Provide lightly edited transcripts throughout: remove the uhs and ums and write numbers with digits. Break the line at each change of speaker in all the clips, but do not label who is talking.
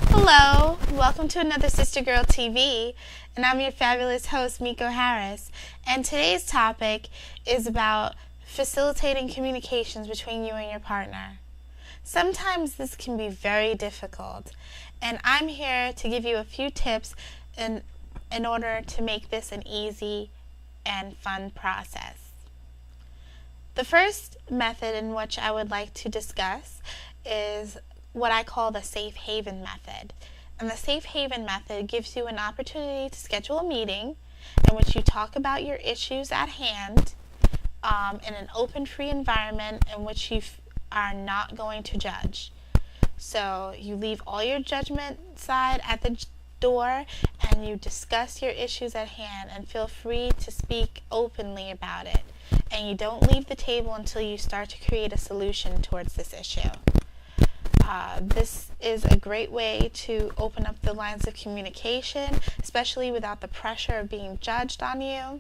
Hello, welcome to another Sister Girl TV, and I'm your fabulous host, Miko Harris. And today's topic is about facilitating communications between you and your partner. Sometimes this can be very difficult, and I'm here to give you a few tips in order to make this an easy and fun process. The first method in which I would like to discuss is what I call the safe haven method. And the safe haven method gives you an opportunity to schedule a meeting in which you talk about your issues at hand in an open, free environment in which you are not going to judge. So you leave all your judgment side at the door and you discuss your issues at hand and feel free to speak openly about it. And you don't leave the table until you start to create a solution towards this issue. This is a great way to open up the lines of communication, especially without the pressure of being judged on you.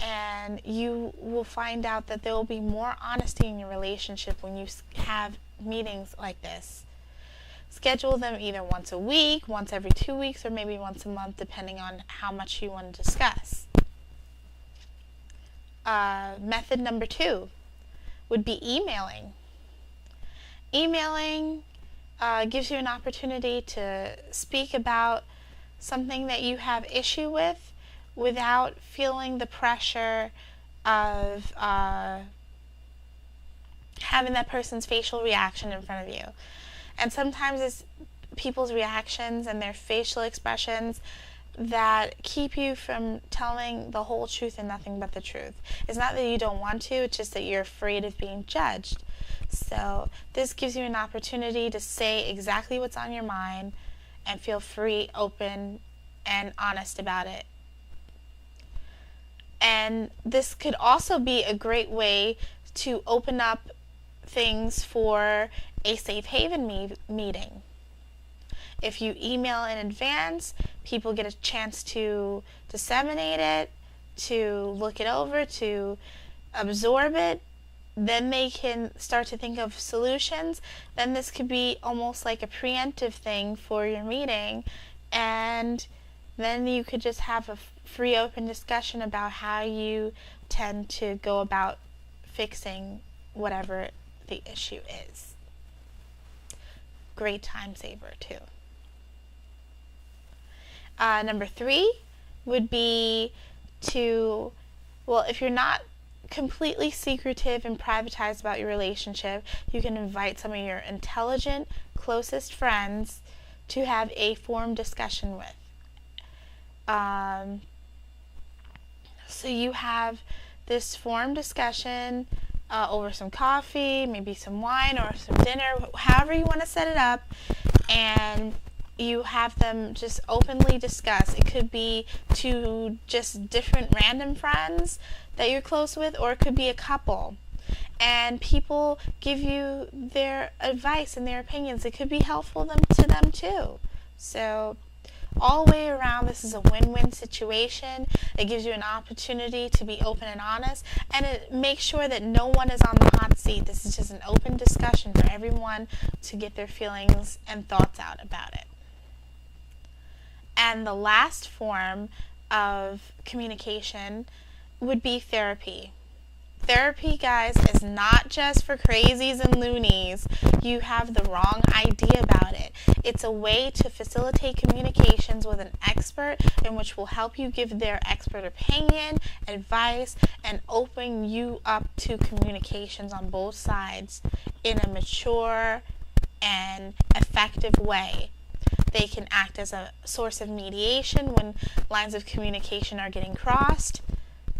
And you will find out that there will be more honesty in your relationship when you have meetings like this. Schedule them either once a week, once every 2 weeks, or maybe once a month, depending on how much you want to discuss. Method number 2 would be emailing. Emailing gives you an opportunity to speak about something that you have issue with without feeling the pressure of having that person's facial reaction in front of you. And sometimes it's people's reactions and their facial expressions that keep you from telling the whole truth and nothing but the truth. It's not that you don't want to, it's just that you're afraid of being judged. So this gives you an opportunity to say exactly what's on your mind and feel free, open, and honest about it. And this could also be a great way to open up things for a safe haven meeting. If you email in advance, people get a chance to disseminate it, to look it over, to absorb it. Then they can start to think of solutions. Then this could be almost like a preemptive thing for your meeting, and then you could just have a free, open discussion about how you tend to go about fixing whatever the issue is. Great time saver too. Number 3 would be to, if you're not completely secretive and privatized about your relationship, you can invite some of your intelligent, closest friends to have a formed discussion with. So you have this formed discussion over some coffee, maybe some wine or some dinner, however you want to set it up, and you have them just openly discuss. It could be to just different random friends that you're close with, or it could be a couple. And people give you their advice and their opinions. It could be helpful to them too. So all the way around, this is a win-win situation. It gives you an opportunity to be open and honest, and it makes sure that no one is on the hot seat. This is just an open discussion for everyone to get their feelings and thoughts out about it. And the last form of communication would be therapy. Therapy, guys, is not just for crazies and loonies. You have the wrong idea about it. It's a way to facilitate communications with an expert in which will help you give their expert opinion, advice, and open you up to communications on both sides in a mature and effective way. They can act as a source of mediation when lines of communication are getting crossed.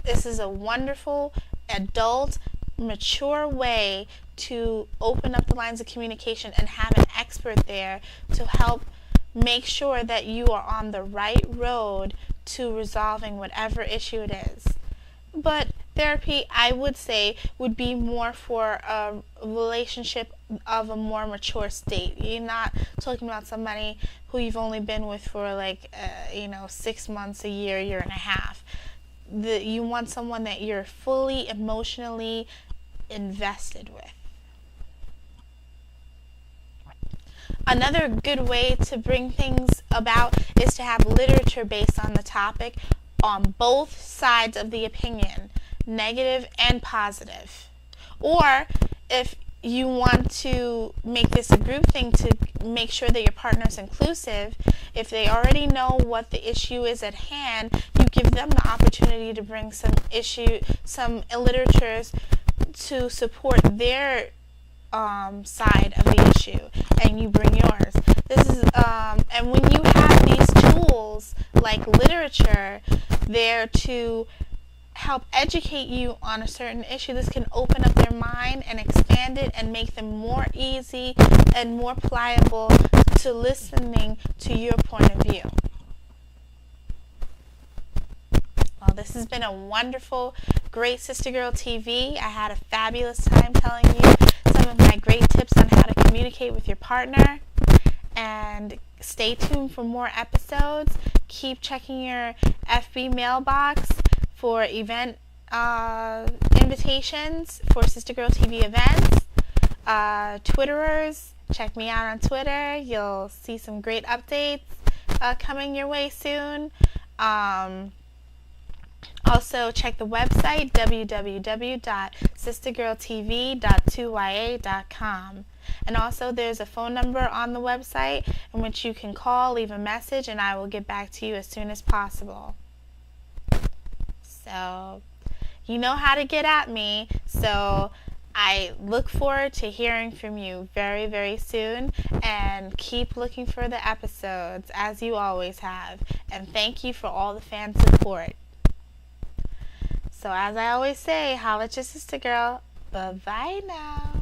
This is a wonderful, adult, mature way to open up the lines of communication and have an expert there to help make sure that you are on the right road to resolving whatever issue it is. But therapy, I would say, would be more for a relationship of a more mature state. You're not talking about somebody who you've only been with for 6 months, a year, year and a half. you want someone that you're fully emotionally invested with. Another good way to bring things about is to have literature based on the topic on both sides of the opinion, negative and positive. Or if you want to make this a group thing to make sure that your partner is inclusive, if they already know what the issue is at hand, you give them the opportunity to bring some literatures to support their side of the issue, and you bring yours. This is and when you have these tools like literature there to help educate you on a certain issue, this can open up their mind and expand it and make them more easy and more pliable to listening to your point of view. Well, this has been a wonderful, great Sister Girl TV. I had a fabulous time telling you some of my great tips on how to communicate with your partner. And stay tuned for more episodes. Keep checking your FB mailbox for event invitations for Sister Girl TV events. Twitterers, check me out on Twitter. You'll see some great updates coming your way soon. Also, check the website, www.sistergirltv.2ya.com. And also, there's a phone number on the website in which you can call, leave a message, and I will get back to you as soon as possible. So, you know how to get at me. So, I look forward to hearing from you very, very soon. And keep looking for the episodes, as you always have. And thank you for all the fan support. So as I always say, holla at your sister girl. Bye-bye now.